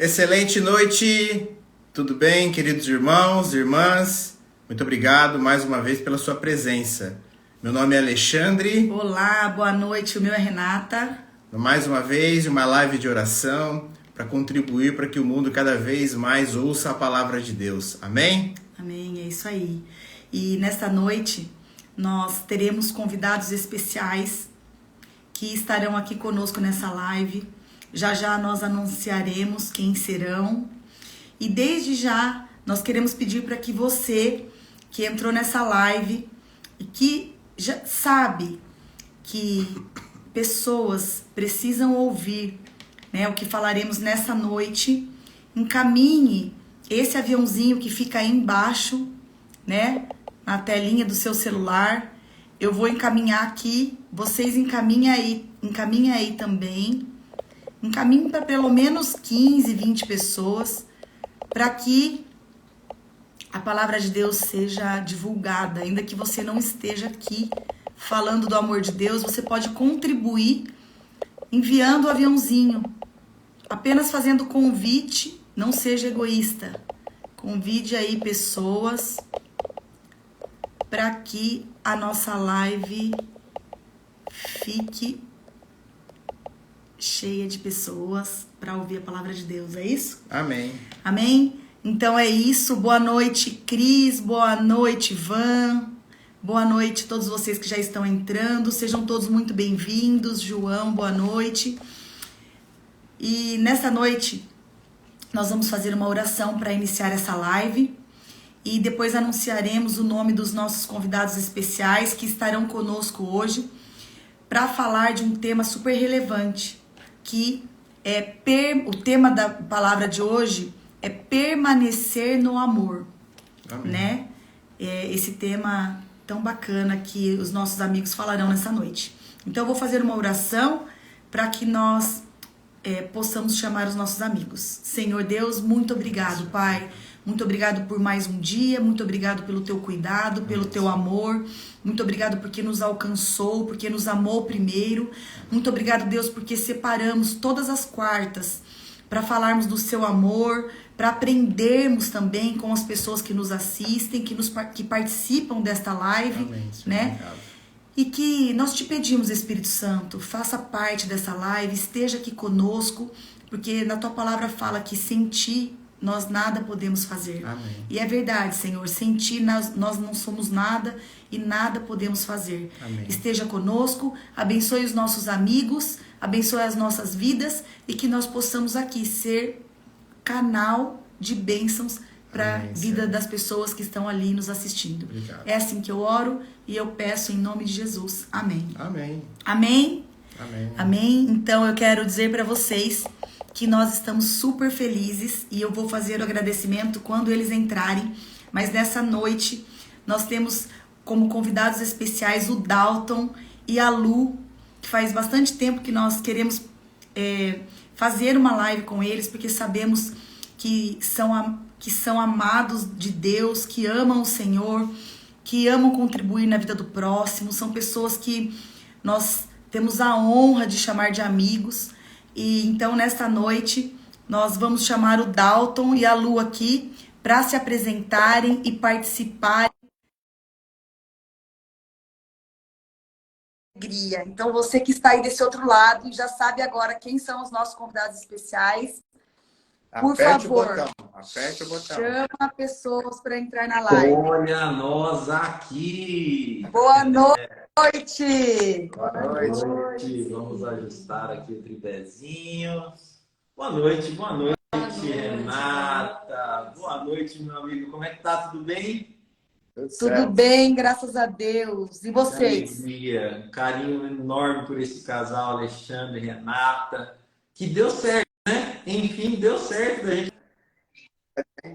Excelente noite, tudo bem, queridos irmãos e irmãs? Muito obrigado mais uma vez pela sua presença. Meu nome é Alexandre. Olá, boa noite, o meu é Renata. Mais uma vez, uma live de oração para contribuir para que o mundo cada vez mais ouça a palavra de Deus. Amém? Amém, é isso aí. E nesta noite nós teremos convidados especiais que estarão aqui conosco nessa live. Já já nós anunciaremos quem serão. E desde já nós queremos pedir para que você que entrou nessa live e que já sabe que pessoas precisam ouvir, né, o que falaremos nessa noite, encaminhe esse aviãozinho que fica aí embaixo, né, na telinha do seu celular. Eu vou encaminhar aqui, vocês encaminhem aí também. Encaminhe para pelo menos 15, 20 pessoas, para que a palavra de Deus seja divulgada. Ainda que você não esteja aqui falando do amor de Deus, você pode contribuir enviando o aviãozinho. Apenas fazendo convite, não seja egoísta. Convide aí pessoas para que a nossa live fique cheia de pessoas para ouvir a palavra de Deus, é isso? Amém. Amém? Então é isso. Boa noite, Cris. Boa noite, Van. Boa noite a todos vocês que já estão entrando. Sejam todos muito bem-vindos. João, boa noite. E nessa noite nós vamos fazer uma oração para iniciar essa live. E depois anunciaremos o nome dos nossos convidados especiais que estarão conosco hoje para falar de um tema super relevante, que é o tema da palavra de hoje é permanecer no amor. Amém. Né? É esse tema tão bacana que os nossos amigos falarão nessa noite. Então eu vou fazer uma oração para que nós possamos chamar os nossos amigos. Senhor Deus, muito obrigado, Pai. Muito obrigado por mais um dia, muito obrigado pelo teu cuidado, pelo teu amor, muito obrigado porque nos alcançou, porque nos amou primeiro, muito obrigado, Deus, porque separamos todas as quartas para falarmos do seu amor, para aprendermos também com as pessoas que nos assistem, que participam desta live. Amém, né? Obrigado. E que nós te pedimos, Espírito Santo, faça parte dessa live, esteja aqui conosco, porque na tua palavra fala que sem ti nós nada podemos fazer. Amém. E é verdade, Senhor, sem ti nós não somos nada e nada podemos fazer. Amém. Esteja conosco, abençoe os nossos amigos, abençoe as nossas vidas e que nós possamos aqui ser canal de bênçãos para a vida das pessoas que estão ali nos assistindo. Obrigado. É assim que eu oro e eu peço em nome de Jesus. Amém. Amém. Amém? Amém. Amém? Então eu quero dizer para vocês que nós estamos super felizes e eu vou fazer o agradecimento quando eles entrarem. Mas nessa noite nós temos como convidados especiais o Dalton e a Lu, que faz bastante tempo que nós queremos fazer uma live com eles, porque sabemos que são amados de Deus, que amam o Senhor, que amam contribuir na vida do próximo. São pessoas que nós temos a honra de chamar de amigos. E então, nesta noite, nós vamos chamar o Dalton e a Lu aqui para se apresentarem e participarem. Então, você que está aí desse outro lado, já sabe agora quem são os nossos convidados especiais. Por favor, aperte o botão. Chama pessoas para entrar na live. Olha nós aqui. Boa noite. Boa noite. Vamos ajustar aqui o tripézinho. Boa noite, Renata. Boa noite, meu amigo. Como é que tá? Tudo bem? Tudo bem, graças a Deus. E vocês? Alegria, um carinho enorme por esse casal, Alexandre e Renata. Que deu certo, né? Enfim, deu certo da gente.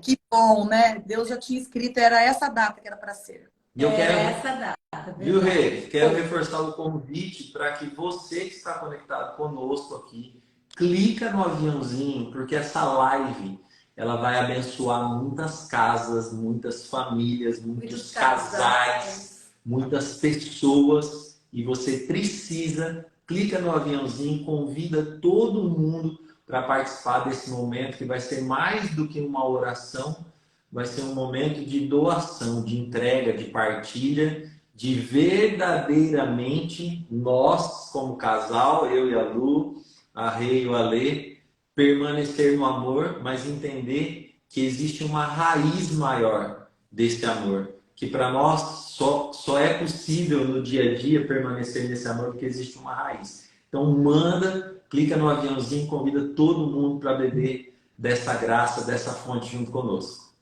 Que bom, né? Deus já tinha escrito, era essa data que era para ser. E eu quero, essa data. Viu, Rê? Quero reforçar o convite para que você que está conectado conosco aqui, clica no aviãozinho, porque essa live ela vai abençoar muitas casas, muitas famílias, muitos casais, muitas pessoas. E você precisa, clica no aviãozinho, convida todo mundo para participar desse momento que vai ser mais do que uma oração, vai ser um momento de doação, de entrega, de partilha, de verdadeiramente nós, como casal, eu e a Lu, a Rê e o Alê, permanecer no amor, mas entender que existe uma raiz maior desse amor, que para nós só é possível no dia a dia permanecer nesse amor porque existe uma raiz. Então manda, clica no aviãozinho, convida todo mundo para beber dessa graça, dessa fonte junto conosco.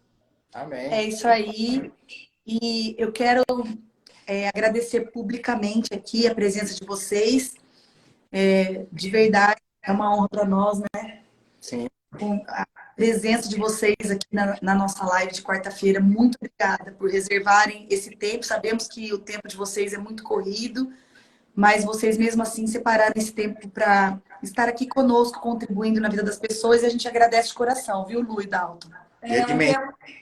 Amém. É isso aí. E eu quero agradecer publicamente aqui a presença de vocês. De verdade, é uma honra para nós, né? Sim. Com a presença de vocês aqui na nossa live de quarta-feira. Muito obrigada por reservarem esse tempo. Sabemos que o tempo de vocês é muito corrido, mas vocês mesmo assim separaram esse tempo para estar aqui conosco, contribuindo na vida das pessoas, e a gente agradece de coração, viu, Lu e Dalton?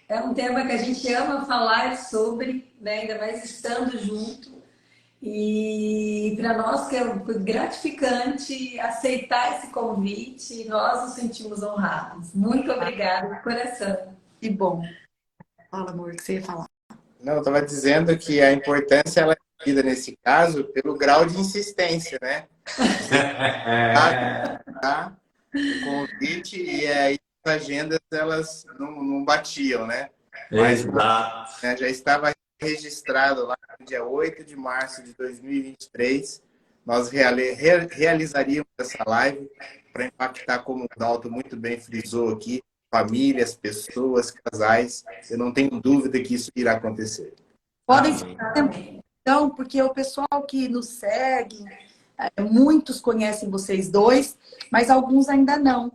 É um tema que a gente ama falar sobre, né? Ainda mais estando junto. E para nós que é gratificante aceitar esse convite, nós nos sentimos honrados. Muito obrigada de coração. Que bom. Fala, amor, o que você ia falar? Não, eu estava dizendo que a importância ela é medida nesse caso pelo grau de insistência, né? Tá? O convite e aí as agendas elas não batiam, né? Mas né, já estava registrado lá no dia 8 de março de 2023. Nós realizaríamos essa live para impactar, como o Dalton muito bem frisou aqui, famílias, pessoas, casais. Eu não tenho dúvida que isso irá acontecer. Podem ser então, porque o pessoal que nos segue, muitos conhecem vocês dois, mas alguns ainda não.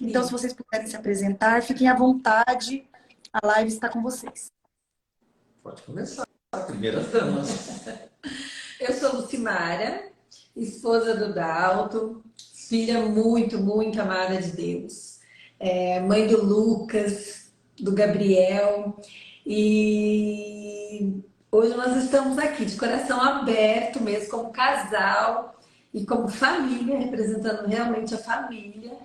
Então, se vocês puderem se apresentar, fiquem à vontade. A live está com vocês. Pode começar. Primeiras damas. Eu sou Lucimara, esposa do Dalton, filha muito, muito amada de Deus. Mãe do Lucas, do Gabriel. E hoje nós estamos aqui de coração aberto mesmo, como casal e como família, representando realmente a família,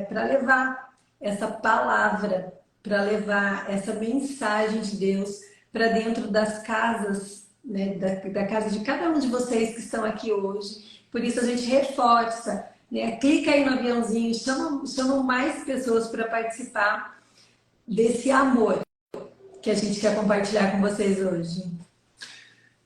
para levar essa palavra, para levar essa mensagem de Deus para dentro das casas, né, da casa de cada um de vocês que estão aqui hoje. Por isso a gente reforça, né, clica aí no aviãozinho, chama mais pessoas para participar desse amor que a gente quer compartilhar com vocês hoje.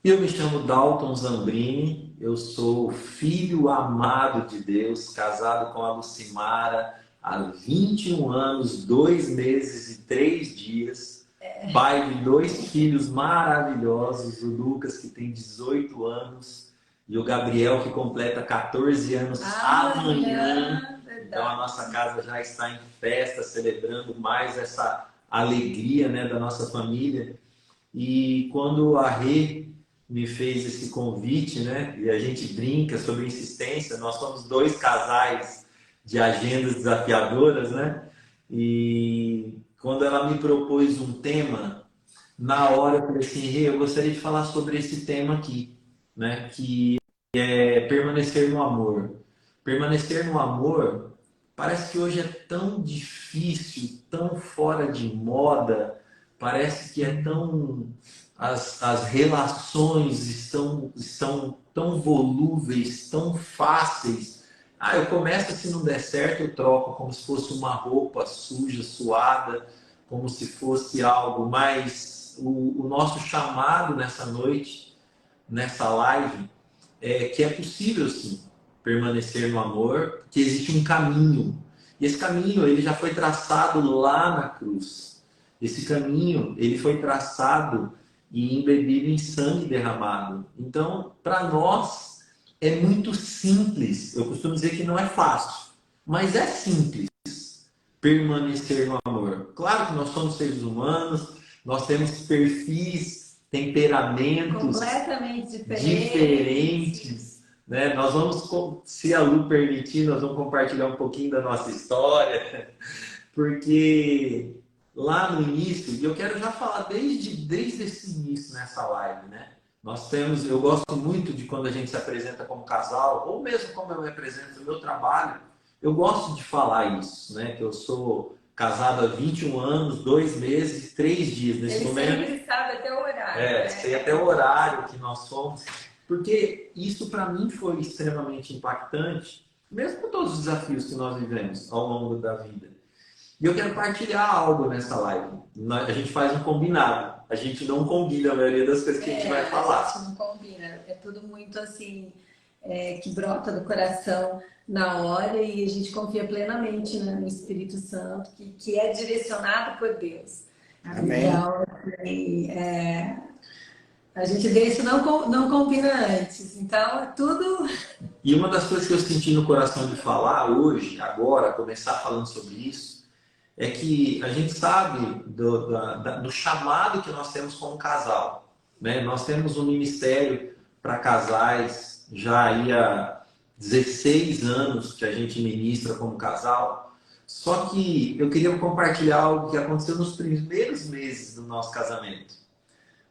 Eu me chamo Dalton Zambrini, eu sou filho amado de Deus, casado com a Lucimara há 21 anos, 2 meses e 3 dias. Pai de 2 filhos maravilhosos, o Lucas, que tem 18 anos, e o Gabriel, que completa 14 anos amanhã. Então a nossa casa já está em festa, celebrando mais essa alegria, né, da nossa família. E quando a Rê me fez esse convite, né, e a gente brinca sobre insistência, nós somos 2 casais de agendas desafiadoras, né? E quando ela me propôs um tema, na hora eu falei assim, Rê, eu gostaria de falar sobre esse tema aqui, né? Que é permanecer no amor. Permanecer no amor parece que hoje é tão difícil, tão fora de moda, parece que é tão... As relações estão tão volúveis, tão fáceis. Eu começo, se não der certo, eu troco, como se fosse uma roupa suja, suada, como se fosse algo. Mas o nosso chamado nessa noite, nessa live, é que é possível, sim, permanecer no amor, que existe um caminho. E esse caminho, ele já foi traçado lá na cruz. Esse caminho, ele foi traçado e embebido em sangue derramado. Então, para nós, é muito simples. Eu costumo dizer que não é fácil, mas é simples permanecer no amor. Claro que nós somos seres humanos, nós temos perfis, temperamentos completamente diferentes, né? Nós vamos, se a Lu permitir, nós vamos compartilhar um pouquinho da nossa história, porque lá no início, e eu quero já falar desde esse início nessa live, né? Eu gosto muito de quando a gente se apresenta como casal, ou mesmo como eu me apresento no meu trabalho, Eu gosto de falar isso, né? Que eu sou casado há 21 anos, 2 meses e 3 dias nesse momento. Ele sempre sabe até o horário. É, sei até o horário que nós somos. Porque isso para mim foi extremamente impactante, mesmo com todos os desafios que nós vivemos ao longo da vida. E eu quero partilhar algo nessa live. A gente faz um combinado. A gente não combina a maioria das coisas que a gente vai falar. A gente não combina. É tudo muito assim, que brota do coração na hora e a gente confia plenamente, né, no Espírito Santo, que é direcionado por Deus. Amém. Então, assim, a gente vê isso não combina antes. Então, é tudo... E uma das coisas que eu senti no coração de falar hoje, agora, começar falando sobre isso, é que a gente sabe do chamado que nós temos como casal, né? Nós temos um ministério para casais já aí há 16 anos que a gente ministra como casal. Só que eu queria compartilhar algo que aconteceu nos primeiros meses do nosso casamento.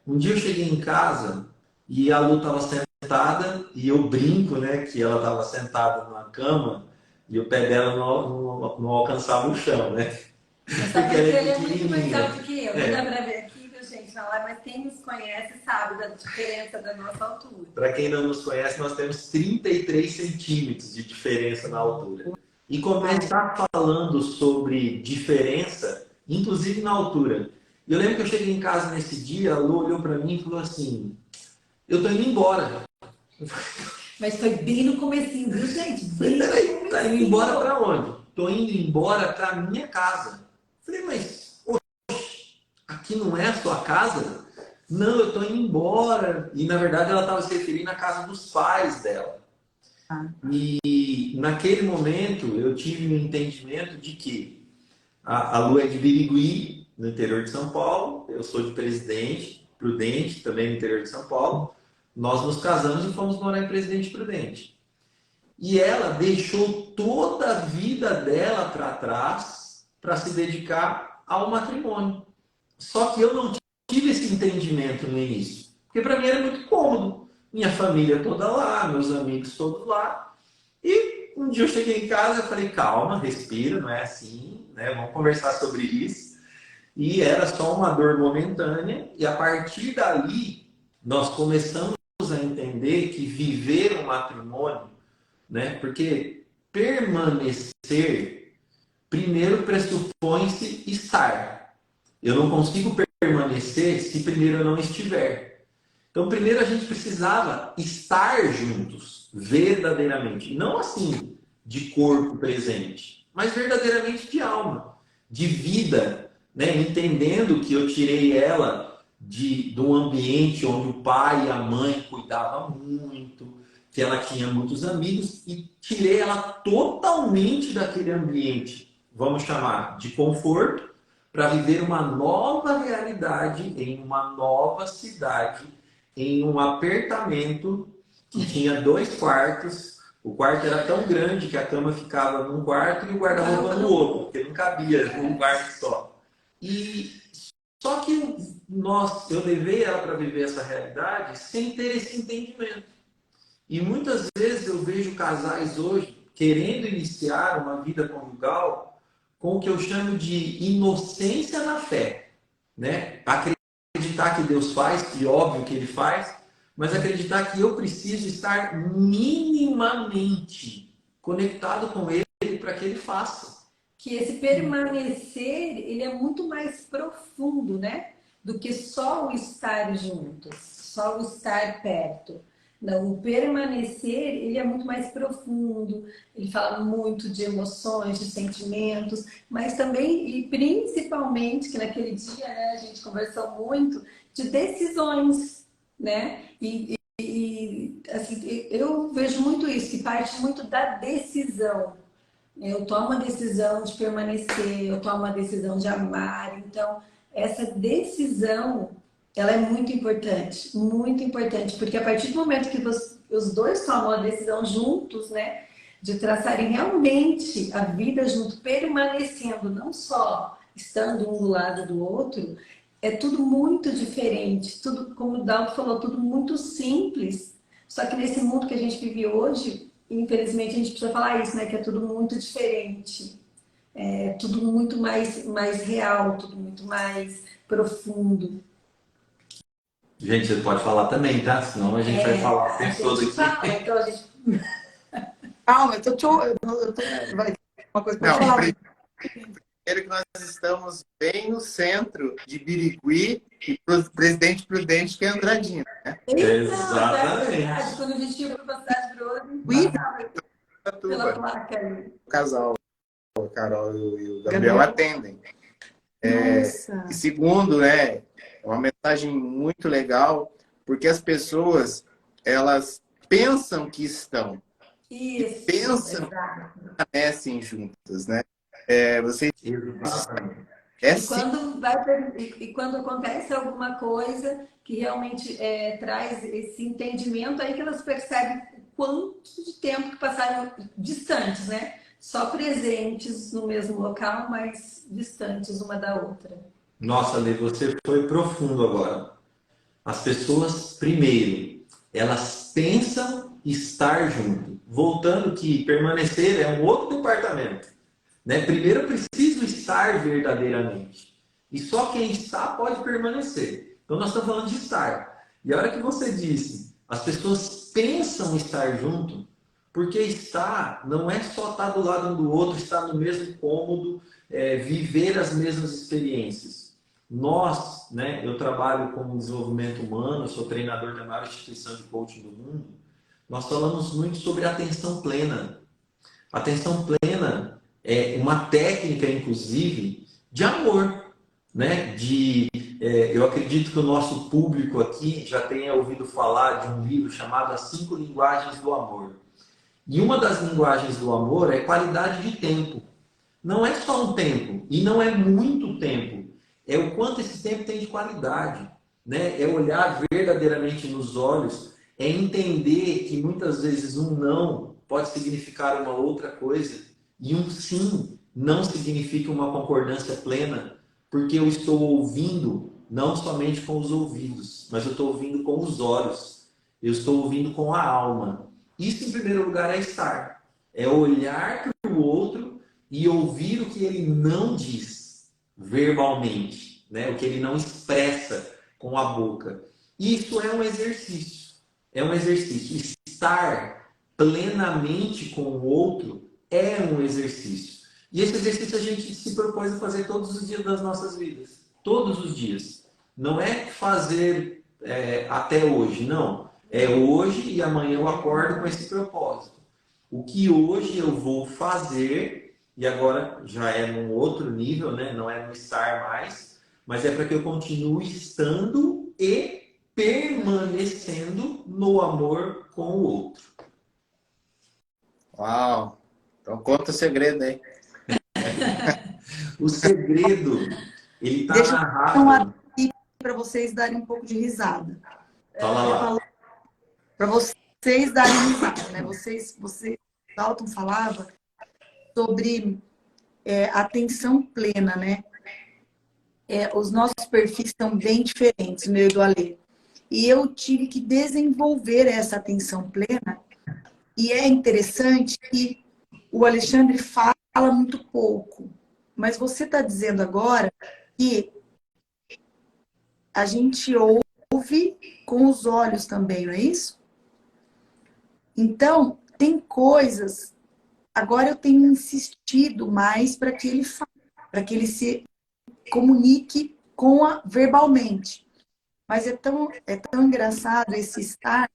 Um dia eu cheguei em casa e a Lu estava sentada e eu brinco, né, que ela estava sentada na cama e o pé dela não alcançava o chão, né? Porque ele é muito mais alto que eu. Não dá pra ver aqui, viu, gente? Falar, mas quem nos conhece sabe da diferença da nossa altura. Para quem não nos conhece, nós temos 33 centímetros de diferença na altura. E começar falando sobre diferença, inclusive na altura. Eu lembro que eu cheguei em casa nesse dia, a Lu olhou para mim e falou assim, eu tô indo embora. Mas foi bem no comecinho, viu, gente? Peraí, tá indo embora para onde? Tô indo embora para minha casa. Falei, mas aqui não é a sua casa? Não, eu tô indo embora. E na verdade ela estava se referindo à casa dos pais dela. E naquele momento eu tive um entendimento de que a Lu é de Birigui, no interior de São Paulo. Eu sou de Presidente Prudente, também no interior de São Paulo. Nós nos casamos e fomos morar em Presidente Prudente. E ela deixou toda a vida dela para trás para se dedicar ao matrimônio. Só que eu não tive esse entendimento no início. Porque para mim era muito cômodo. Minha família toda lá, meus amigos todos lá. E um dia eu cheguei em casa e falei, calma, respira, não é assim, né? Vamos conversar sobre isso. E era só uma dor momentânea. E a partir dali, nós começamos a entender que viver um matrimônio, né? Porque permanecer primeiro pressupõe-se estar. Eu não consigo permanecer se primeiro eu não estiver. Então, primeiro a gente precisava estar juntos, verdadeiramente. Não assim, de corpo presente, mas verdadeiramente de alma, de vida, né? Entendendo que eu tirei ela de um ambiente onde o pai e a mãe cuidavam muito, que ela tinha muitos amigos, e tirei ela totalmente daquele ambiente, vamos chamar de conforto, para viver uma nova realidade em uma nova cidade, em um apartamento que tinha 2 quartos. O quarto era tão grande que a cama ficava num quarto e o guarda-roupa no outro, porque não cabia num quarto só. E só que eu levei ela para viver essa realidade sem ter esse entendimento. E muitas vezes eu vejo casais hoje querendo iniciar uma vida conjugal com o que eu chamo de inocência na fé, né? Acreditar que Deus faz, e óbvio que Ele faz, mas acreditar que eu preciso estar minimamente conectado com Ele para que Ele faça. Que esse permanecer, ele é muito mais profundo, né? Do que só o estar juntos, só o estar perto. Não, o permanecer, ele é muito mais profundo, ele fala muito de emoções, de sentimentos, mas também, e principalmente, que naquele dia, né, a gente conversou muito, de decisões, né? Assim, eu vejo muito isso, que parte muito da decisão. Eu tomo a decisão de permanecer, eu tomo a decisão de amar, então, essa decisão... ela é muito importante, porque a partir do momento que os dois tomam a decisão juntos, né, de traçarem realmente a vida junto, permanecendo, não só estando um do lado do outro, é tudo muito diferente, tudo, como o Dalton falou, tudo muito simples. Só que nesse mundo que a gente vive hoje, infelizmente, a gente precisa falar isso, né? Que é tudo muito diferente. É tudo muito mais real, tudo muito mais profundo. Gente, você pode falar também, tá? Senão a gente vai falar o A tempo todo gente fala, aqui. então a gente... Calma, vai, uma coisa pra Não, falar. primeiro que nós estamos bem no centro de Birigui e Presidente Prudente, que é Andradina, né? Exatamente. É verdade. Quando a gente ia para a cidade Grosso, Ui, passava pela placa aí. O casal, a Carol e o Gabriel Gabriel. atendem. E segundo, né, é uma mensagem muito legal, porque as pessoas, elas pensam que estão, Isso, pensam que exato. permanecem juntas, né? Vocês Exatamente. é E sim, quando acontece alguma coisa que realmente traz esse entendimento, aí que elas percebem o quanto de tempo que passaram distantes, né? Só presentes no mesmo local, mas distantes uma da outra. Nossa, Lê, você foi profundo agora. As pessoas, primeiro, elas pensam estar junto. Voltando que permanecer é um outro departamento. Né? Primeiro, eu preciso estar verdadeiramente. E só quem está pode permanecer. Então, nós estamos falando de estar. E a hora que você disse, as pessoas pensam estar junto, porque estar não é só estar do lado um do outro, estar no mesmo cômodo, viver as mesmas experiências. Nós, né, eu trabalho com desenvolvimento humano, sou treinador da maior instituição de coaching do mundo. Nós falamos muito sobre atenção plena. Atenção plena é uma técnica, inclusive, de amor, né? Eu acredito que o nosso público aqui já tenha ouvido falar de um livro chamado As 5 Linguagens do Amor. E uma das linguagens do amor é qualidade de tempo. Não é só um tempo, e não é muito tempo. É o quanto esse tempo tem de qualidade, né? É olhar verdadeiramente nos olhos, é entender que muitas vezes um não pode significar uma outra coisa e um sim não significa uma concordância plena, porque eu estou ouvindo não somente com os ouvidos, mas eu estou ouvindo com os olhos, eu estou ouvindo com a alma. Isso, em primeiro lugar, é estar. É olhar para o outro e ouvir o que ele não diz verbalmente, né? O que ele não expressa com a boca. Isso é um exercício. É um exercício. Estar plenamente com o outro é um exercício. E esse exercício a gente se propôs a fazer todos os dias das nossas vidas. Todos os dias. Não é fazer até hoje, não. É hoje e amanhã eu acordo com esse propósito. O que hoje eu vou fazer, e agora já é num outro nível, né? Não é no estar mais, mas é para que eu continue estando e permanecendo no amor com o outro. Uau! Então conta o segredo aí. O segredo, ele está Deixa narrado. para vocês darem um pouco de risada. Fala lá. Para vocês darem risada, né? Vocês, Dalton falava sobre atenção plena, né? Os nossos perfis são bem diferentes, o meu e do Alê. E eu tive que desenvolver essa atenção plena. E é interessante que o Alexandre fala muito pouco. Mas você está dizendo agora que a gente ouve com os olhos também, não é isso? Então, tem coisas... Agora eu tenho insistido mais para que ele fale, para que ele se comunique verbalmente. Mas é tão engraçado esse estar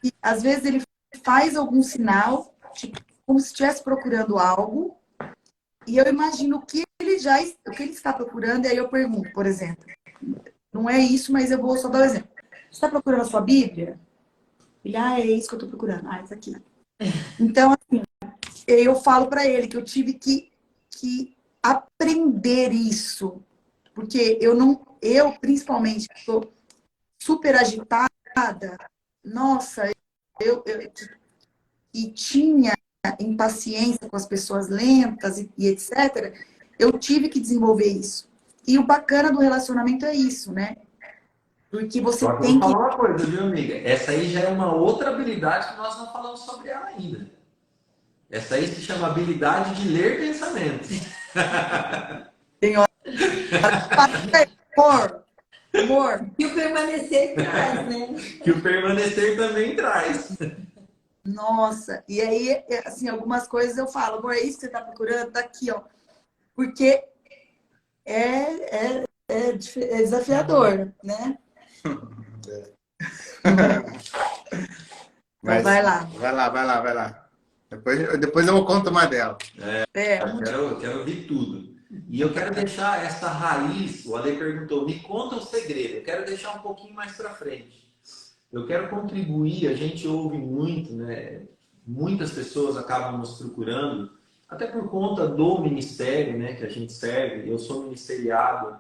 que às vezes ele faz algum sinal, tipo, como se estivesse procurando algo, e eu imagino o que ele está procurando, e aí eu pergunto, por exemplo, não é isso, mas eu vou só dar um exemplo. Você está procurando a sua Bíblia? Ele, é isso que eu estou procurando. Isso aqui. Então, assim, eu falo para ele que eu tive que aprender isso, porque eu principalmente estou super agitada, nossa, e tinha impaciência com as pessoas lentas e etc. Eu tive que desenvolver isso. E o bacana do relacionamento é isso, né? Porque você Só que tem eu vou que... falar uma coisa, viu, amiga? Essa aí já é uma outra habilidade que nós não falamos sobre ela ainda. Essa aí se chama habilidade de ler pensamentos. Tem hora. Amor. E o permanecer traz, né? Que o permanecer também traz. Nossa, e aí, assim, algumas coisas eu falo, amor, é isso que você tá procurando? Tá aqui, ó. Porque é desafiador, né? Então Mas vai lá. vai lá. Depois eu conto uma dela. Eu quero ouvir tudo. E eu quero deixar essa raiz, o Ale perguntou, me conta o segredo. Eu quero deixar um pouquinho mais para frente. Eu quero contribuir, a gente ouve muito, né? Muitas pessoas acabam nos procurando, até por conta do ministério, né, que a gente serve. Eu sou ministeriado,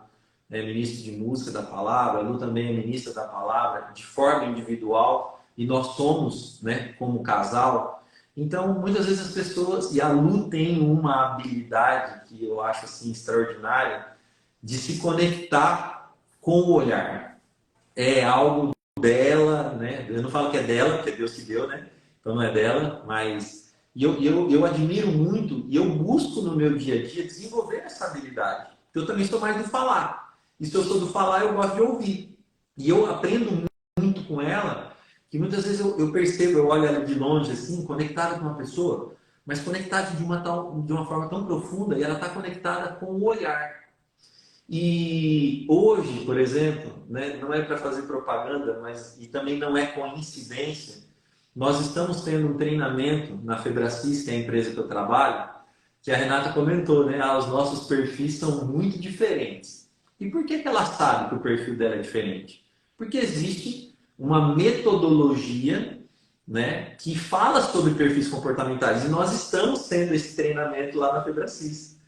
né, ministro de música da palavra, a Lu também é ministra da palavra, de forma individual, e nós somos, né, como casal. Então, muitas vezes as pessoas, e a Lu tem uma habilidade que eu acho assim extraordinária, de se conectar com o olhar. É algo dela, né? Eu não falo que é dela, porque é Deus que deu, né? Então não é dela, mas eu admiro muito e eu busco no meu dia a dia desenvolver essa habilidade. Eu também sou mais do falar. E se eu sou do falar, eu gosto de ouvir. E eu aprendo muito com ela, que muitas vezes eu percebo, eu olho ela de longe assim, conectada com uma pessoa, mas conectada de uma forma tão profunda, e ela está conectada com o olhar. E hoje, por exemplo, né, não é para fazer propaganda, mas e também não é coincidência, nós estamos tendo um treinamento na Febracis, que é a empresa que eu trabalho, que a Renata comentou, né? Os nossos perfis são muito diferentes. E por que ela sabe que o perfil dela é diferente? Porque existe uma metodologia, né, que fala sobre perfis comportamentais. E nós estamos tendo esse treinamento lá na Febracis.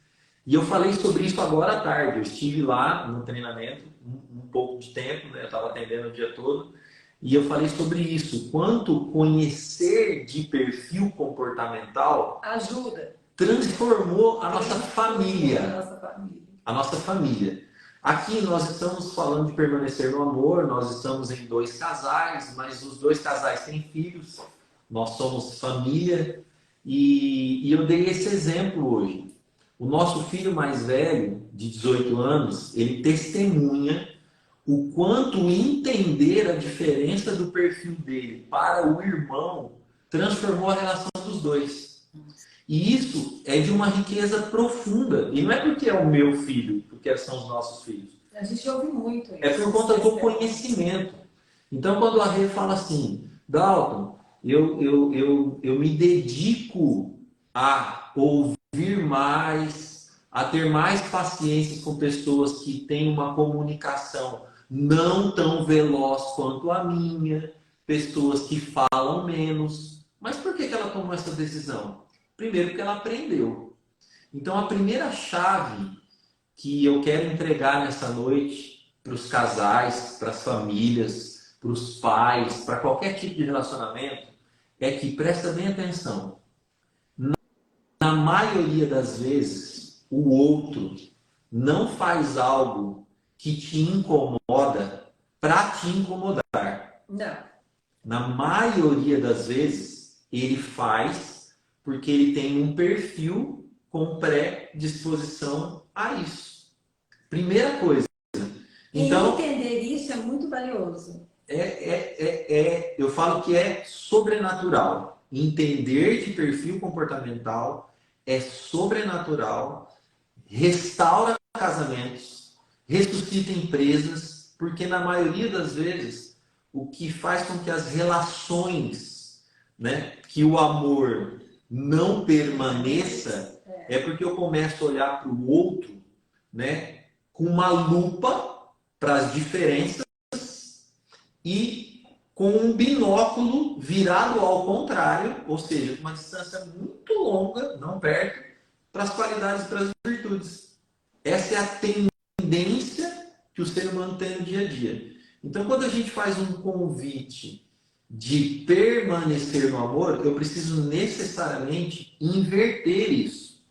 E eu falei sobre isso agora à tarde. Eu estive lá no treinamento um pouco de tempo, né? Eu estava atendendo o dia todo. E eu falei sobre isso. Quanto conhecer de perfil comportamental ajuda. Transformou a nossa família. A nossa família. Aqui nós estamos falando de permanecer no amor. Nós estamos em 2 casais, mas os 2 casais têm filhos. Nós somos família. E eu dei esse exemplo hoje. O nosso filho mais velho, de 18 anos, ele testemunha o quanto entender a diferença do perfil dele para o irmão transformou a relação dos dois. E isso é de uma riqueza profunda. E não é porque é o meu filho, porque são os nossos filhos. A gente ouve muito isso. É por conta do conhecimento. Então, quando a Rê fala assim, Dalton, eu me dedico a ouvir mais, a ter mais paciência com pessoas que têm uma comunicação não tão veloz quanto a minha, pessoas que falam menos. Mas por que ela tomou essa decisão? Primeiro, porque ela aprendeu. Então, a primeira chave que eu quero entregar nessa noite para os casais, para as famílias, para os pais, para qualquer tipo de relacionamento, é que presta bem atenção. Na maioria das vezes, o outro não faz algo que te incomoda para te incomodar. Não. Na maioria das vezes, ele faz porque ele tem um perfil com predisposição a isso. Primeira coisa. Então, e entender isso é muito valioso. Eu falo que é sobrenatural. Entender de perfil comportamental é sobrenatural, restaura casamentos, ressuscita empresas, porque na maioria das vezes o que faz com que as relações, né, que o amor não permaneça, é porque eu começo a olhar para o outro, né, com uma lupa para as diferenças e com um binóculo virado ao contrário, ou seja, uma distância muito longa, não perto, para as qualidades e para as virtudes. Essa é a tendência que o ser humano tem no dia a dia. Então, quando a gente faz um convite de permanecer no amor, eu preciso necessariamente inverter isso.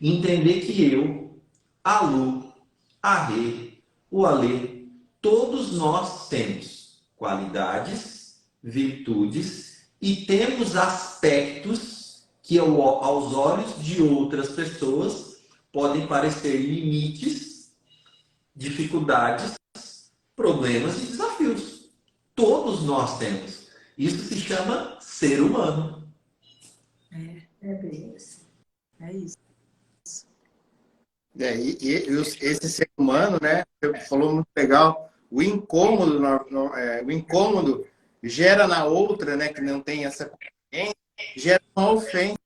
Entender que eu, a Lu, a Rê, o Alê, todos nós temos qualidades, virtudes e temos aspectos que aos olhos de outras pessoas podem parecer limites, dificuldades, problemas e desafios. Todos nós temos. Isso se chama ser humano. É bem isso. É isso. Esse ser humano, né? Você falou muito legal. O incômodo, o incômodo gera na outra, né? Que não tem essa consciência, gera uma ofensa.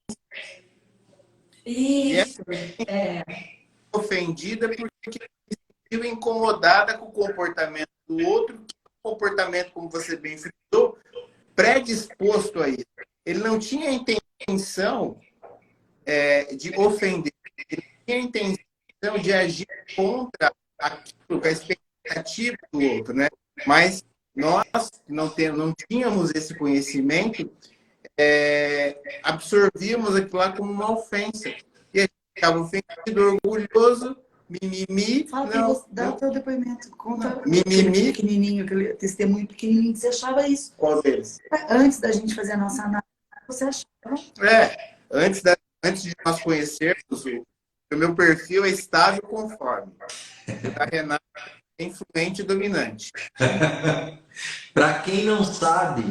Isso. E é ofendida porque se sentiu incomodada com o comportamento do outro, que é um comportamento, como você bem frisou, predisposto a isso. Ele não tinha intenção de ofender, ele tinha intenção de agir contra aquilo, a expectativa do outro, né? Mas nós não tínhamos esse conhecimento, absorvíamos aquilo lá como uma ofensa. E a gente ficava ofendido, orgulhoso, mimimi. Dá o teu depoimento. Conta mimimi. Pequenininho, aquele testemunho pequenininho, que você achava isso. Qual deles? Antes da gente fazer a nossa análise, você achava? Antes de nós conhecermos, o meu perfil é estável conforme. A Renata é influente e dominante. Para quem não sabe,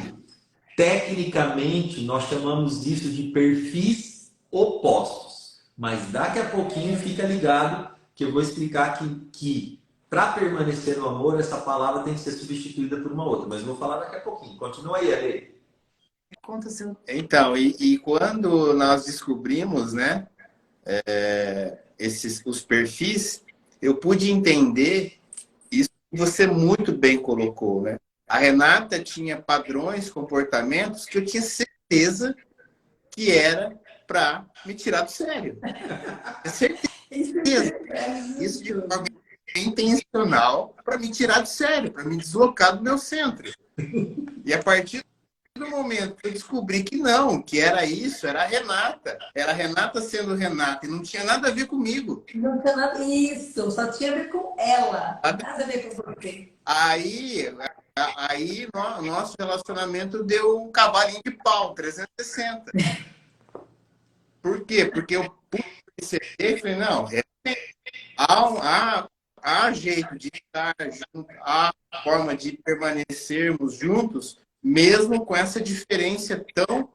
tecnicamente nós chamamos isso de perfis opostos. Mas daqui a pouquinho fica ligado que eu vou explicar que para permanecer no amor, essa palavra tem que ser substituída por uma outra. Mas eu vou falar daqui a pouquinho. Continua aí, Ale. Conta seu. Então, e quando nós descobrimos, né, os perfis, eu pude entender isso que você muito bem colocou, né? A Renata tinha padrões, comportamentos que eu tinha certeza que era para me tirar do sério. Certeza. Isso de forma intencional para me tirar do sério, para me deslocar do meu centro. E a partir do momento que eu descobri que não, que era isso, era a Renata sendo Renata, e não tinha nada a ver comigo. Não tinha nada, isso, só tinha a ver com ela, nada a ver com você. Aí nosso relacionamento deu um cavalinho de pau, 360. Por quê? Porque eu pude perceber, falei, não, há jeito de estar junto, há forma de permanecermos juntos, mesmo com essa diferença tão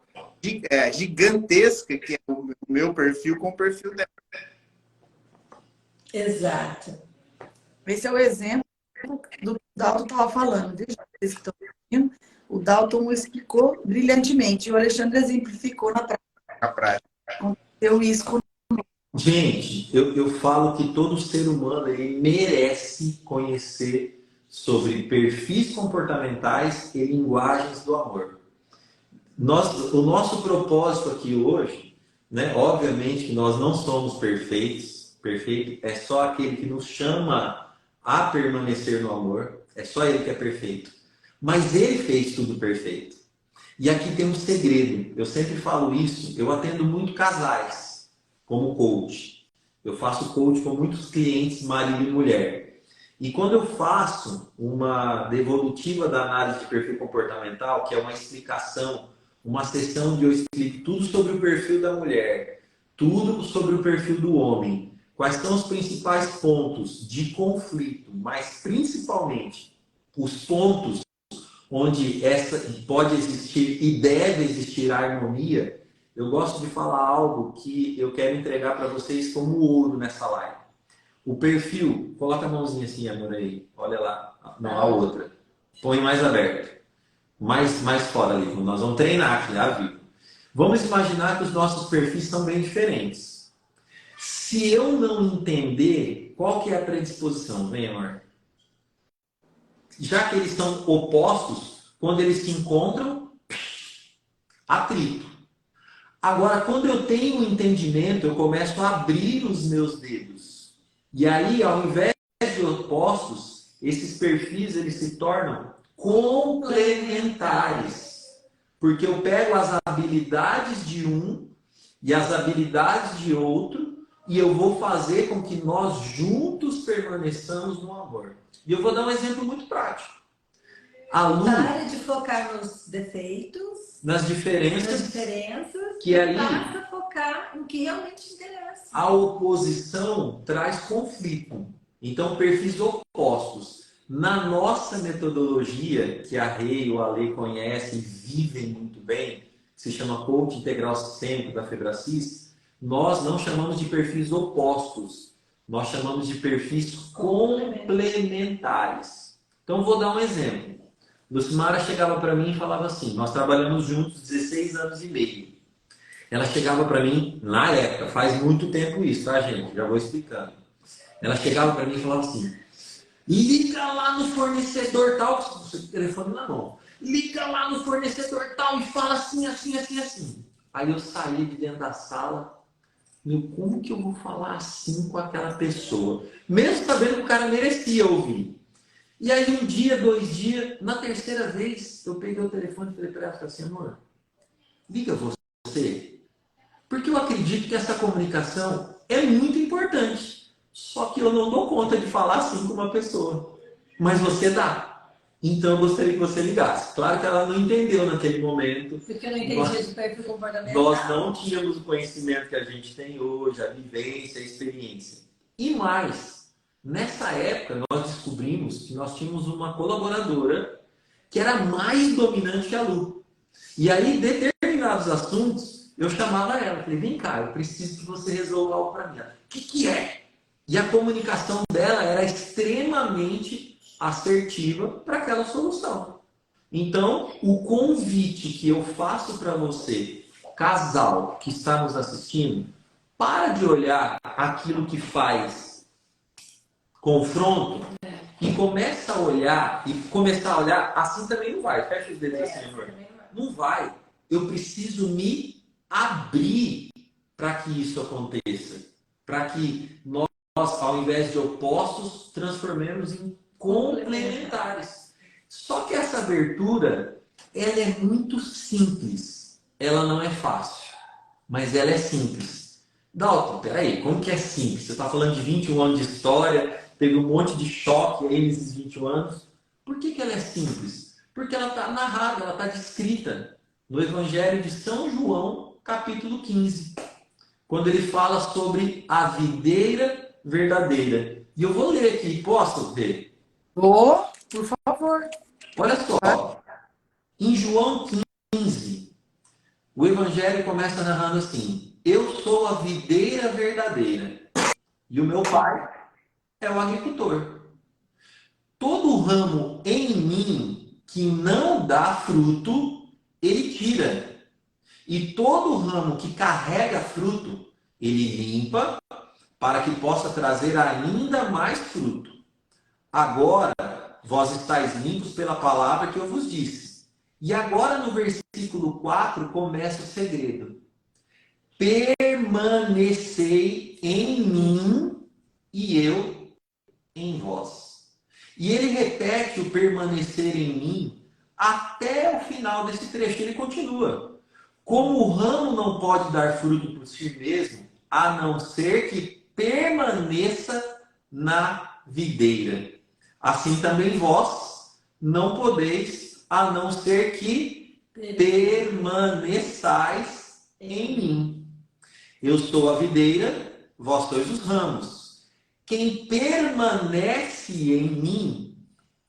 gigantesca que é o meu perfil com o perfil dela. Exato. Esse é o exemplo do que o Dalton estava falando. Desde vocês que estão ouvindo, o Dalton explicou brilhantemente. E o Alexandre exemplificou na prática. Aconteceu isso com... Gente, eu falo que todo ser humano ele merece conhecer sobre perfis comportamentais e linguagens do amor. O nosso propósito aqui hoje, né, obviamente que nós não somos perfeitos, perfeito é só aquele que nos chama a permanecer no amor, é só ele que é perfeito. Mas ele fez tudo perfeito. E aqui tem um segredo, eu sempre falo isso, eu atendo muito casais como coach. Eu faço coach com muitos clientes, marido e mulher. E quando eu faço uma devolutiva da análise de perfil comportamental, que é uma explicação, uma sessão onde eu explico tudo sobre o perfil da mulher, tudo sobre o perfil do homem, quais são os principais pontos de conflito, mas principalmente os pontos onde pode existir e deve existir a harmonia, eu gosto de falar algo que eu quero entregar para vocês como ouro nessa live. O perfil, coloca a mãozinha assim, amor, aí. Olha lá. Não, a outra. Põe mais aberto. Mais fora ali. Nós vamos treinar aqui, já viu? Vamos imaginar que os nossos perfis são bem diferentes. Se eu não entender qual que é a predisposição, vem, amor. Já que eles são opostos, quando eles se encontram, atrito. Agora, quando eu tenho um entendimento, eu começo a abrir os meus dedos. E aí, ao invés de opostos, esses perfis eles se tornam complementares. Porque eu pego as habilidades de um e as habilidades de outro e eu vou fazer com que nós juntos permaneçamos no amor. E eu vou dar um exemplo muito prático. A Lu, Pare de focar nos defeitos, nas diferenças, que aí passa a focar no que realmente interessa. A oposição traz conflito. Então, perfis opostos. Na nossa metodologia, que a Rei ou a Lei conhecem e vivem muito bem, que se chama Coach Integral Sistêmico da Febracis, nós não chamamos de perfis opostos, nós chamamos de perfis complementares. Então, vou dar um exemplo. Lucimara chegava para mim e falava assim, nós trabalhamos juntos 16 anos e meio. Ela chegava para mim, na época, faz muito tempo isso, tá, gente? Já vou explicando. Ela chegava para mim e falava assim, liga lá no fornecedor tal, com o telefone na mão. Liga lá no fornecedor tal e fala assim, assim, assim, assim. Aí eu saí de dentro da sala, como que eu vou falar assim com aquela pessoa? Mesmo sabendo que o cara merecia ouvir. E aí um dia, 2 dias, na terceira vez, eu peguei o telefone e falei para ela, assim, amor, liga você. Porque eu acredito que essa comunicação é muito importante. Só que eu não dou conta de falar assim com uma pessoa. Mas você dá. Então eu gostaria que você ligasse. Claro que ela não entendeu naquele momento. Porque eu não entendi de perfil comportamental. Nós não tínhamos o conhecimento que a gente tem hoje, a vivência, a experiência. E mais, nessa época nós descobrimos que nós tínhamos uma colaboradora que era mais dominante que a Lu. E aí, determinados assuntos, eu chamava ela, falei, vem cá, eu preciso que você resolva algo para mim. O que é? E a comunicação dela era extremamente assertiva para aquela solução. Então, o convite que eu faço para você, casal que está nos assistindo, para de olhar aquilo que faz confronto e começa a olhar, e começar a olhar, assim também não vai. Fecha os dedos assim, amor. Não vai. Eu preciso me abrir para que isso aconteça. Para que nós, ao invés de opostos, transformemos em complementares. Só que essa abertura, ela é muito simples. Ela não é fácil, mas ela é simples. Dalton, peraí, como que é simples? Você está falando de 21 anos de história, teve um monte de choque aí nesses 21 anos. Por que ela é simples? Porque ela está narrada, ela está descrita no Evangelho de São João, capítulo 15. Quando ele fala sobre a videira verdadeira. E eu vou ler aqui, posso ver? Por favor. Olha só, em João 15, o Evangelho começa narrando assim, eu sou a videira verdadeira e o meu pai é o agricultor. Todo ramo em mim que não dá fruto, ele tira. E todo ramo que carrega fruto, ele limpa para que possa trazer ainda mais fruto. Agora, vós estáis limpos pela palavra que eu vos disse. E agora no versículo 4 começa o segredo. Permanecei em mim e eu em vós. E ele repete o permanecer em mim até o final desse trecho. Ele continua. Como o ramo não pode dar fruto por si mesmo, a não ser que permaneça na videira. Assim também vós não podeis, a não ser que permaneçais em mim. Eu sou a videira, vós sois os ramos. Quem permanece em mim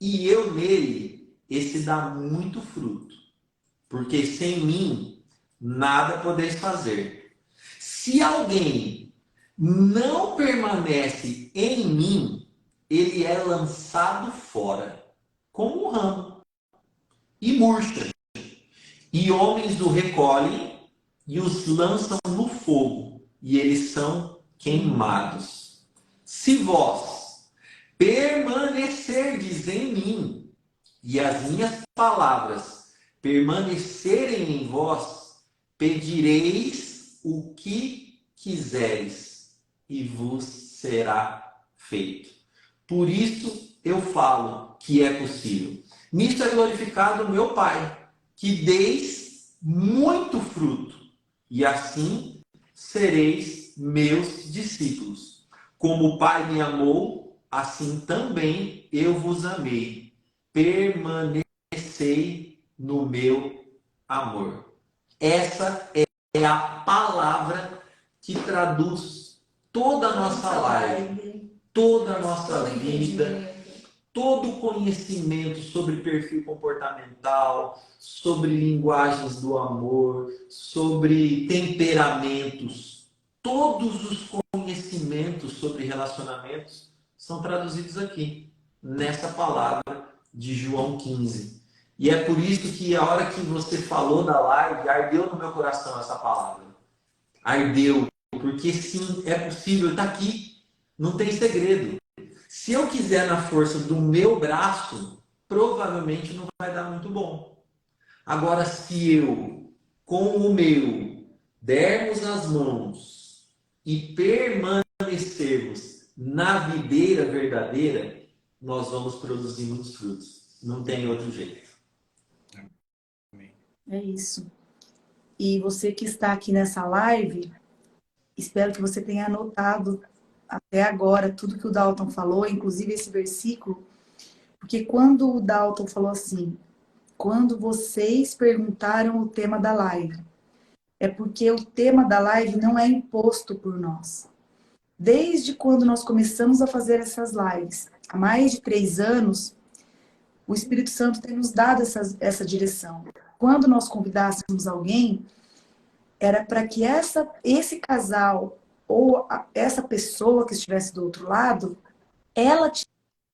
e eu nele, esse dá muito fruto. Porque sem mim, nada podeis fazer. Se alguém não permanece em mim, ele é lançado fora, como um ramo, e murcha. E homens o recolhem e os lançam no fogo, e eles são queimados. Se vós permanecerdes em mim, e as minhas palavras permanecerem em vós, pedireis o que quiseres, e vos será feito. Por isso eu falo que é possível. Nisto é glorificado o meu Pai, que deis muito fruto, e assim sereis meus discípulos. Como o Pai me amou, assim também eu vos amei. Permanecei permanecei no meu amor. Essa é a palavra que traduz toda a nossa live, toda a nossa vida, todo o conhecimento sobre perfil comportamental, sobre linguagens do amor, sobre temperamentos. Todos os conhecimentos sobre relacionamentos são traduzidos aqui, nessa palavra de João 15. E é por isso que a hora que você falou da live, ardeu no meu coração essa palavra. Ardeu, porque sim, é possível, está aqui, não tem segredo. Se eu quiser na força do meu braço, provavelmente não vai dar muito bom. Agora, se eu, com o meu, dermos as mãos e permanecermos na videira verdadeira, nós vamos produzir muitos frutos. Não tem outro jeito. É isso. E você que está aqui nessa live, espero que você tenha anotado até agora tudo que o Dalton falou, inclusive esse versículo, porque quando o Dalton falou assim, quando vocês perguntaram o tema da live, é porque o tema da live não é imposto por nós. Desde quando nós começamos a fazer essas lives, há mais de 3 anos, o Espírito Santo tem nos dado essa direção. Quando nós convidássemos alguém, era para que esse casal ou essa pessoa que estivesse do outro lado, ela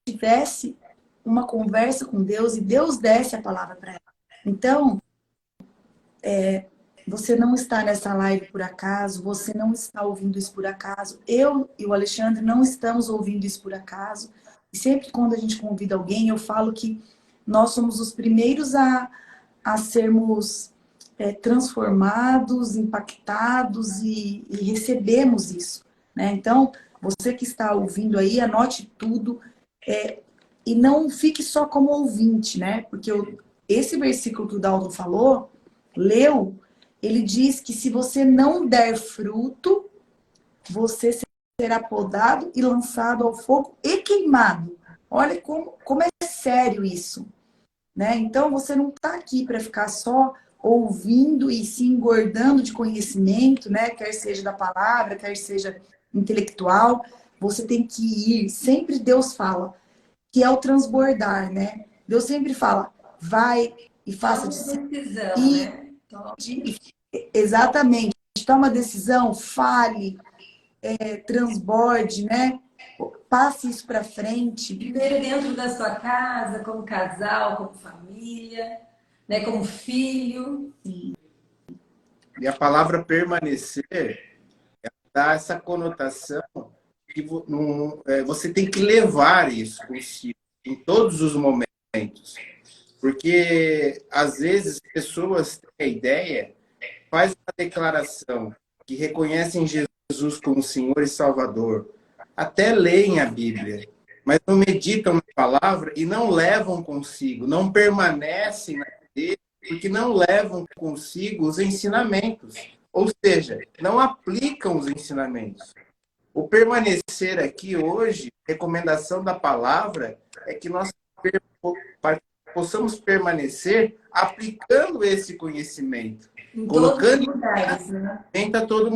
tivesse uma conversa com Deus e Deus desse a palavra para ela. Então, você não está nessa live por acaso, você não está ouvindo isso por acaso, eu e o Alexandre não estamos ouvindo isso por acaso. E sempre quando a gente convida alguém, eu falo que nós somos os primeiros a sermos transformados, impactados e recebemos isso, né? Então, você que está ouvindo aí, anote tudo e não fique só como ouvinte, né? Porque esse versículo que o Dalton falou, leu, ele diz que se você não der fruto, você será podado e lançado ao fogo e queimado. Olha como é sério isso, né? Então, você não está aqui para ficar só ouvindo e se engordando de conhecimento, né? Quer seja da palavra, quer seja intelectual. Você tem que ir. Sempre Deus fala que é o transbordar, né? Deus sempre fala, vai e faça decisão, né? Exatamente. Toma decisão, fale, transborde, né? Passe isso para frente. Primeiro dentro da sua casa, como casal, como família, né? Como filho. Sim. E a palavra permanecer dá essa conotação que você tem que levar isso consigo em todos os momentos. Porque, às vezes, pessoas têm a ideia, faz uma declaração que reconhecem Jesus como Senhor e Salvador, até leem a Bíblia, mas não meditam na palavra e não levam consigo, não permanecem na Bíblia, porque não levam consigo os ensinamentos. Ou seja, não aplicam os ensinamentos. O permanecer aqui hoje, recomendação da palavra, é que nós possamos permanecer aplicando esse conhecimento, colocando em a todo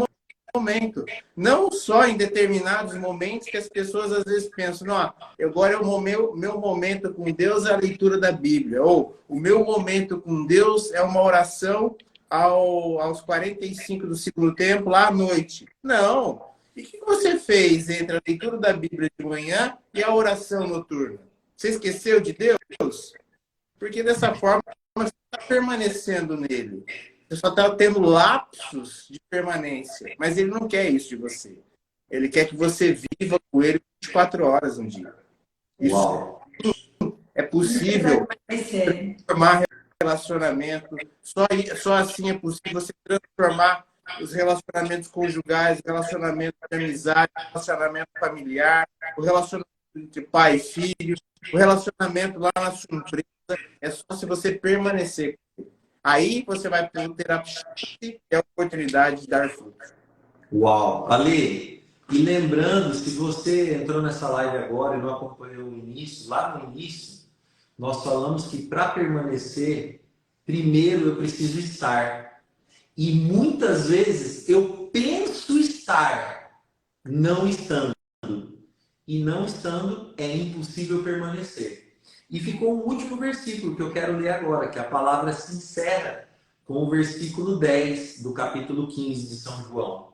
momento. Não só em determinados momentos que as pessoas às vezes pensam, não, agora é o meu momento com Deus é a leitura da Bíblia, ou o meu momento com Deus é uma oração aos 45 do segundo tempo, lá à noite. Não. E o que você fez entre a leitura da Bíblia de manhã e a oração noturna? Você esqueceu de Deus? Porque dessa forma você está permanecendo nele. Você só está tendo lapsos de permanência. Mas ele não quer isso de você. Ele quer que você viva com ele 24 horas um dia. Isso é possível transformar relacionamento. Só assim é possível você transformar os relacionamentos conjugais, relacionamento de amizade, relacionamento familiar, o relacionamento entre pai e filho, o relacionamento lá na sua empresa. É só se você permanecer. Aí você vai ter a chance e a oportunidade de dar fruto. Uau! Ale, e lembrando, se você entrou nessa live agora e não acompanhou o início, lá no início, nós falamos que para permanecer, primeiro eu preciso estar. E muitas vezes eu penso estar, não estando. E não estando, é impossível permanecer. E ficou um último versículo que eu quero ler agora, que a palavra se encerra com o versículo 10 do capítulo 15 de São João,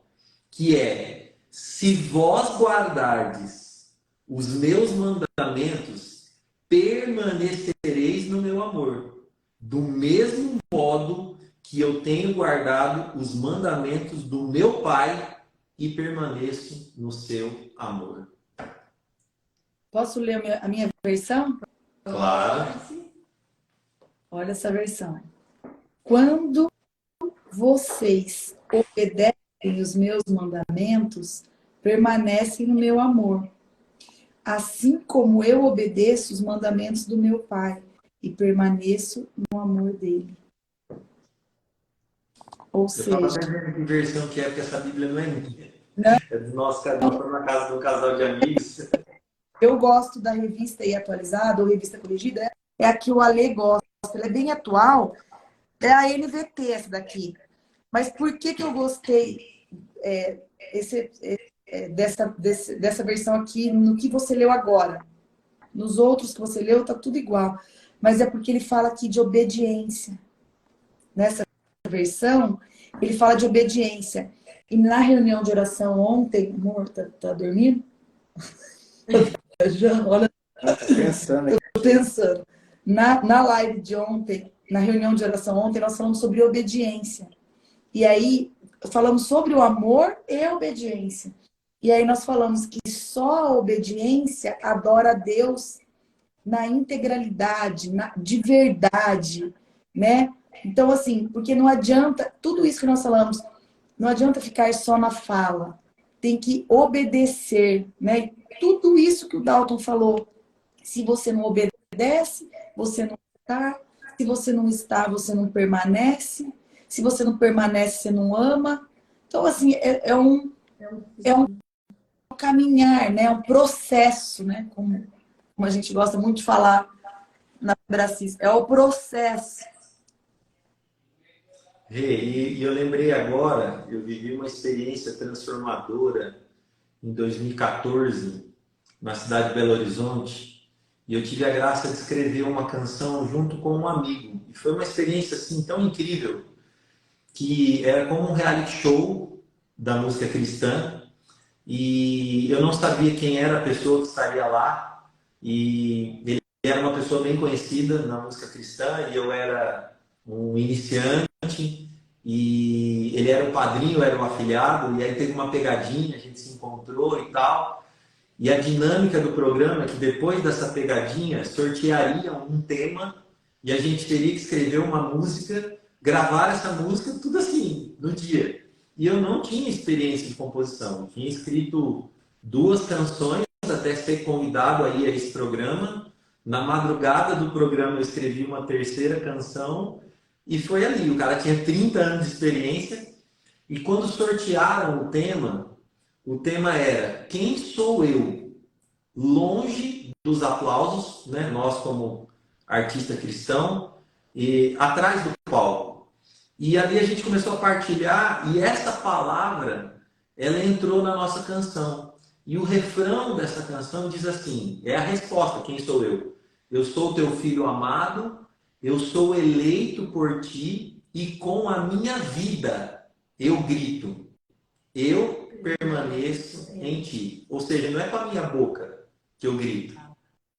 que é: se vós guardardes os meus mandamentos, permanecereis no meu amor, do mesmo modo que eu tenho guardado os mandamentos do meu Pai e permaneço no seu amor. Posso ler a minha versão? Claro. Olha essa versão. Quando vocês obedecem os meus mandamentos, permanecem no meu amor, assim como eu obedeço os mandamentos do meu Pai e permaneço no amor dele. Ou seja... Eu estava vendo que versão que é, porque essa Bíblia não é minha. Não. É do nosso casal, estou na casa de um casal de amigos. Eu gosto da revista E Atualizada, ou revista corrigida, é a que o Ale gosta. Ela é bem atual, é a NVT essa daqui. Mas por que eu gostei dessa versão aqui, no que você leu agora? Nos outros que você leu, tá tudo igual. Mas é porque ele fala aqui de obediência. Nessa versão, ele fala de obediência. E na reunião de oração ontem, amor, tá dormindo? Olha, tô pensando. Na live de ontem, na reunião de oração ontem, nós falamos sobre obediência. E aí, falamos sobre o amor e a obediência. E aí nós falamos que só a obediência adora a Deus na integralidade, de verdade, né? Então, assim, porque não adianta, tudo isso que nós falamos, não adianta ficar só na fala. Tem que obedecer, né? Tudo isso que o Dalton falou. Se você não obedece, você não está. Se você não está, você não permanece. Se você não permanece, você não ama. Então, assim, é um caminhar, né? É um processo, né? Como a gente gosta muito de falar na Brasis. É o processo. E eu lembrei agora, eu vivi uma experiência transformadora em 2014, na cidade de Belo Horizonte, e eu tive a graça de escrever uma canção junto com um amigo. E foi uma experiência assim tão incrível, que era como um reality show da música cristã, e eu não sabia quem era a pessoa que estaria lá, e ele era uma pessoa bem conhecida na música cristã, e eu era um iniciante, e ele era o padrinho, eu era o afilhado, e aí teve uma pegadinha, a gente se encontrou e tal. E a dinâmica do programa é que depois dessa pegadinha sorteariam um tema e a gente teria que escrever uma música, gravar essa música, tudo assim, no dia. E eu não tinha experiência de composição, eu tinha escrito 2 canções até ser convidado aí a esse programa. Na madrugada do programa eu escrevi uma 3ª canção e foi ali. O cara tinha 30 anos de experiência e quando sortearam o tema era: quem sou eu? Longe dos aplausos, né? Nós como artista cristão, e atrás do palco. E ali a gente começou a partilhar e essa palavra, ela entrou na nossa canção. E o refrão dessa canção diz assim, é a resposta: quem sou eu? Eu sou teu filho amado, eu sou eleito por ti e com a minha vida eu grito, eu permaneço em ti. Ou seja, não é com a minha boca que eu grito,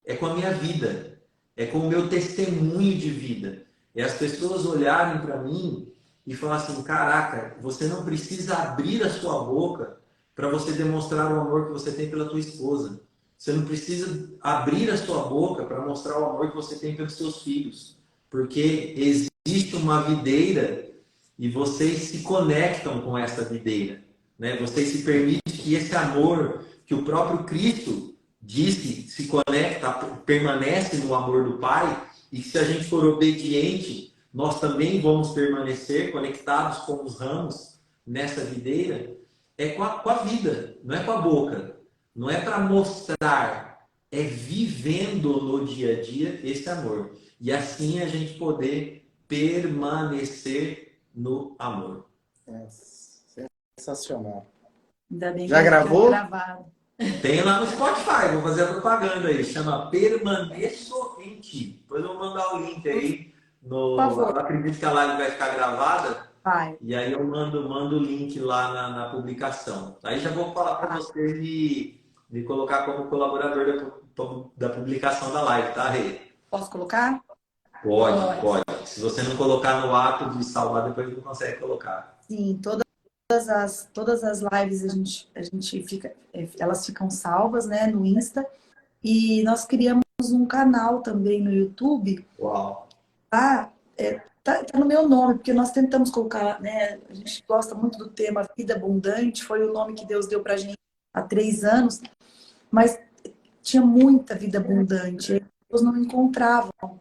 é com a minha vida, é com o meu testemunho de vida. É as pessoas olharem para mim e falar assim: caraca, você não precisa abrir a sua boca para você demonstrar o amor que você tem pela tua esposa. Você não precisa abrir a sua boca para mostrar o amor que você tem pelos seus filhos. Porque existe uma videira e vocês se conectam com essa videira, né? Vocês se permitem que esse amor que o próprio Cristo disse se conecta, permanece no amor do Pai, e que se a gente for obediente, nós também vamos permanecer conectados com os ramos nessa videira. É com a vida, não é com a boca. Não é para mostrar, é vivendo no dia a dia esse amor. E assim a gente poder permanecer no amor. É sensacional. Ainda bem Já que gravou? Gravado. Tem lá no Spotify, vou fazer a propaganda aí, chama Permaneço em Ti. Depois eu vou mandar o link aí. Por favor. Eu acredito que a live vai ficar gravada. Vai. E aí eu mando o link lá na publicação. Aí já vou falar para você me colocar como colaborador da publicação da live, tá, Rê? Posso colocar? Pode. Se você não colocar no ato de salvar, depois não consegue colocar. Sim, todas as lives a gente fica, elas ficam salvas, né, no Insta. E nós criamos um canal também no YouTube. Uau! Tá no meu nome, porque nós tentamos colocar, né? A gente gosta muito do tema Vida Abundante, foi o nome que Deus deu pra gente há 3 anos, mas tinha muita vida abundante, as pessoas não encontravam.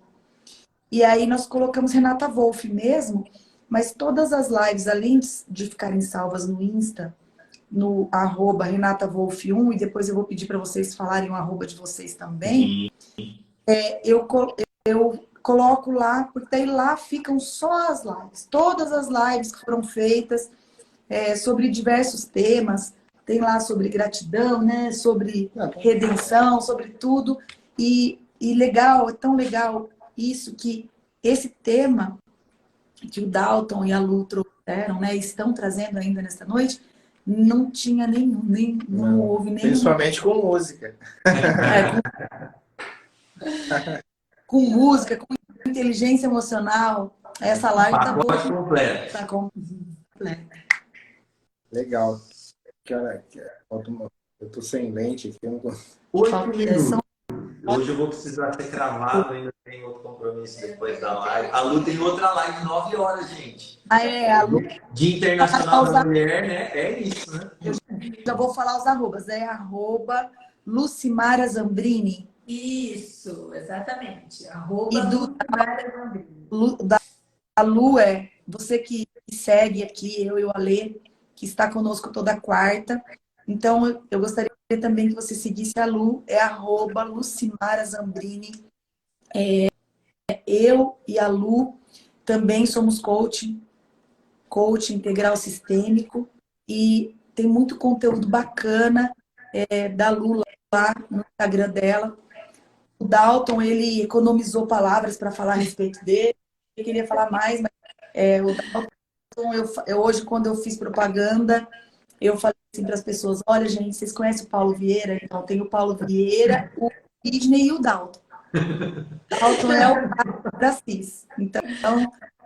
E aí nós colocamos Renata Wolff mesmo, mas todas as lives, além de ficarem salvas no Insta, no @RenataWolff1, e depois eu vou pedir para vocês falarem o arroba de vocês também, eu coloco lá, porque daí lá ficam só as lives. Todas as lives que foram feitas sobre diversos temas. Tem lá sobre gratidão, né? Sobre redenção, sobre tudo. E legal, é tão legal isso, que esse tema que o Dalton e a Lu trouxeram, né? Estão trazendo ainda nesta noite, não tinha não houve nenhum. Principalmente com música. Com música, com inteligência emocional, essa live tá boa. Completo. Tá completo. Legal. Eu tô sem lente aqui. Eu não consigo. 8 minutos. Hoje eu vou precisar ser cravado, ainda tem outro compromisso depois da live. A Lu tem outra live 9 horas, gente. A Lu. Dia Internacional da Mulher, né? É isso, né? Eu já vou falar os arrobas. É @Lucimara Zambrini. Isso, exatamente. @ E Lucimara Zambrini. A Lu você que segue aqui, eu e o Alê, que está conosco toda quarta. Então, eu gostaria também que você seguisse a Lu, @Lucimara Zambrini. Eu e a Lu também somos coach integral sistêmico, e tem muito conteúdo bacana da Lu lá no Instagram dela. O Dalton, ele economizou palavras para falar a respeito dele. Eu queria falar mais, mas o Dalton, hoje, quando eu fiz propaganda, eu falei assim para as pessoas: olha, gente, vocês conhecem o Paulo Vieira? Então, tem o Paulo Vieira, o Sidney e o Dalton. O Dalton é o cara da CIS. Então,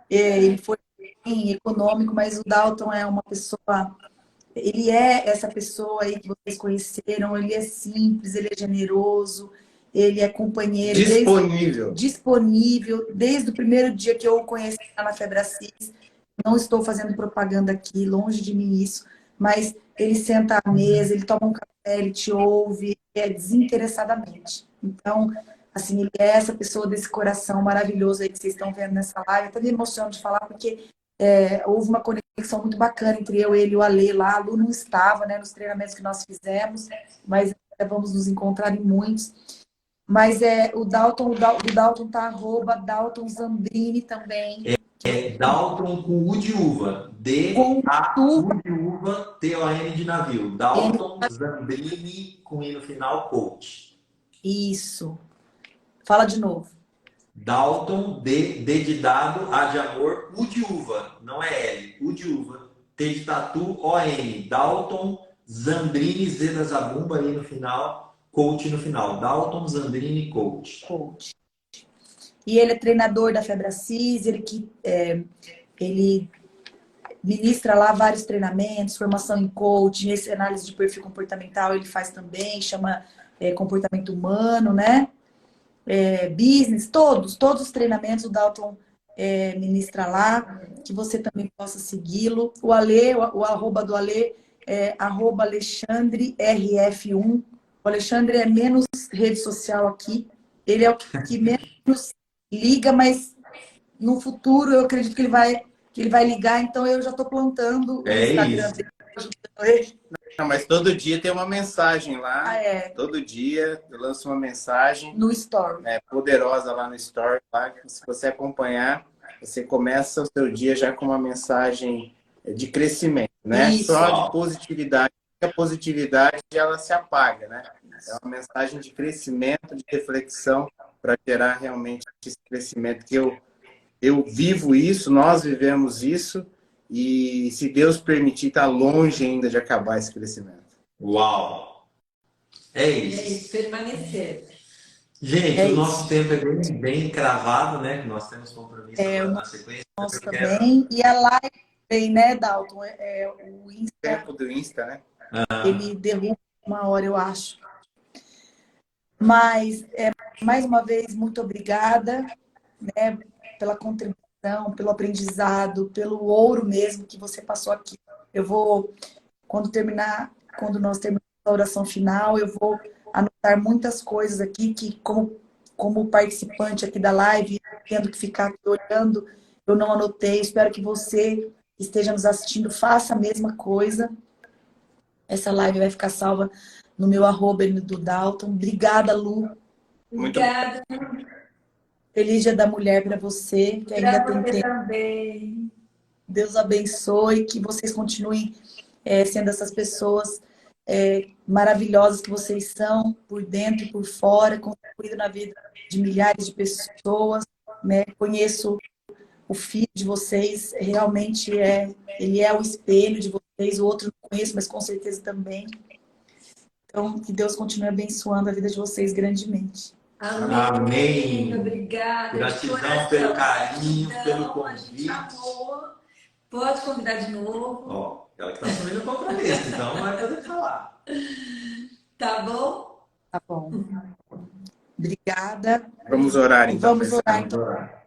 ele foi bem econômico, mas o Dalton é uma pessoa... Ele é essa pessoa aí que vocês conheceram, ele é simples, ele é generoso, ele é companheiro. Disponível. Desde o primeiro dia que eu o conheci lá na Febracis. Não estou fazendo propaganda aqui, longe de mim isso, mas ele senta à mesa, ele toma um café, ele te ouve, desinteressadamente. Então, assim, ele é essa pessoa desse coração maravilhoso aí que vocês estão vendo nessa live. Até me emociono de falar, porque houve uma conexão muito bacana entre eu, ele e o Alê lá. A Lu não estava, né, nos treinamentos que nós fizemos, mas vamos nos encontrar em muitos. Mas o Dalton tá @Dalton Zambrini também. Dalton com U de uva. D-A-U de uva, T-O-N de navio. Dalton Zambrini com I no final, coach. Isso. Fala de novo. Dalton, D de dado, A de amor, U de uva. Não é L, U de uva. T de tatu, O-N. Dalton Zambrini, Z da zabumba, I no final, coach no final. Dalton Zambrini, coach. E ele é treinador da Febracis, ele ministra lá vários treinamentos, formação em coaching, esse análise de perfil comportamental ele faz também, chama comportamento humano, né? Business, todos os treinamentos o Dalton ministra lá, que você também possa segui-lo. O Alê, o arroba do Alê é @AlexandreRF1. O Alexandre é menos rede social aqui, ele é o que menos liga, mas no futuro eu acredito que ele vai ligar, então eu já estou plantando o Instagram dele. Não, mas todo dia tem uma mensagem lá. Ah, é. Todo dia eu lanço uma mensagem No Story. poderosa lá no Story. Lá, que se você acompanhar, você começa o seu dia já com uma mensagem de crescimento, né? Isso. Só de positividade. A positividade, ela se apaga, né? É uma mensagem de crescimento, de reflexão, para gerar realmente esse crescimento que eu vivo isso, nós vivemos isso, e se Deus permitir, está longe ainda de acabar esse crescimento. Uau! É isso. Permanecer. Gente, É o nosso tempo é bem cravado, né? Que nós temos compromisso agora na sequência. Nossa, também. E a live também, né, Dalton? O Insta, O tempo do Insta, né? ele derruba 1 hora, eu acho. Mas, mais uma vez, muito obrigada, né, pela contribuição, pelo aprendizado, pelo ouro mesmo que você passou aqui. Eu vou, quando nós terminarmos a oração final, eu vou anotar muitas coisas aqui que, como participante aqui da live, tendo que ficar aqui olhando, eu não anotei. Espero que você que esteja nos assistindo faça a mesma coisa. Essa live vai ficar salva no meu @ do Dalton. Obrigada, Lu. Obrigada. Feliz Dia da Mulher para você, que ainda tem Você tempo. também. Deus abençoe, que vocês continuem sendo essas pessoas maravilhosas que vocês são, por dentro e por fora, contribuindo na vida de milhares de pessoas, né? Conheço o filho de vocês, realmente ele é o espelho de vocês, o outro não conheço, mas com certeza também. Então, que Deus continue abençoando a vida de vocês grandemente. Amém. Obrigada. Gratidão pelo carinho, pelo A gente convite. amou. Pode convidar de novo. Ó, ela que está assumindo o compromisso, então não vai poder falar. Tá bom? Tá bom. Obrigada. Vamos orar, então. Vamos orar, então.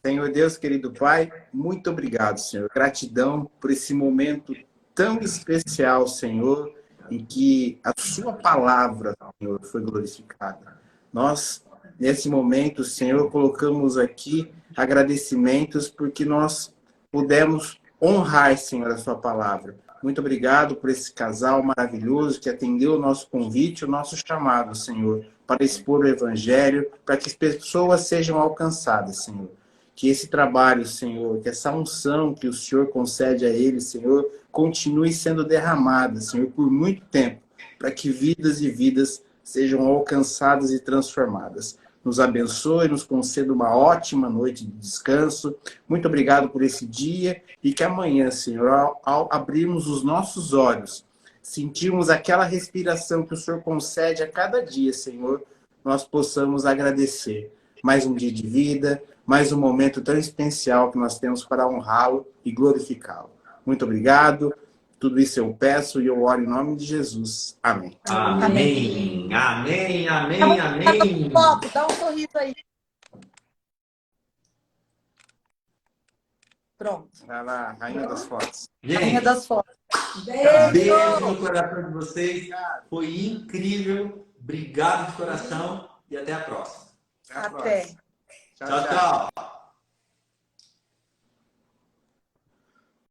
Senhor Deus, querido Pai, muito obrigado, Senhor. Gratidão por esse momento tão especial, Senhor, em que a sua palavra, Senhor, foi glorificada. Nós, nesse momento, Senhor, colocamos aqui agradecimentos porque nós pudemos honrar, Senhor, a sua palavra. Muito obrigado por esse casal maravilhoso que atendeu o nosso convite, o nosso chamado, Senhor, para expor o evangelho, para que as pessoas sejam alcançadas, Senhor. Que esse trabalho, Senhor, que essa unção que o Senhor concede a eles, Senhor, continue sendo derramada, Senhor, por muito tempo, para que vidas e vidas sejam alcançadas e transformadas. Nos abençoe, nos conceda uma ótima noite de descanso. Muito obrigado por esse dia e que amanhã, Senhor, ao abrirmos os nossos olhos, sentirmos aquela respiração que o Senhor concede a cada dia, Senhor, nós possamos agradecer. Mais um dia de vida, mais um momento tão especial que nós temos para honrá-lo e glorificá-lo. Muito obrigado. Tudo isso eu peço e eu oro em nome de Jesus. Amém. Amém. Amém, amém, amém. Dá um sorriso aí. Pronto. Vai lá, rainha das fotos. Rainha Gente, das fotos. beijo no coração de vocês. Foi incrível. Obrigado de coração e até a próxima. Até a Até. próxima. Tchau, tchau.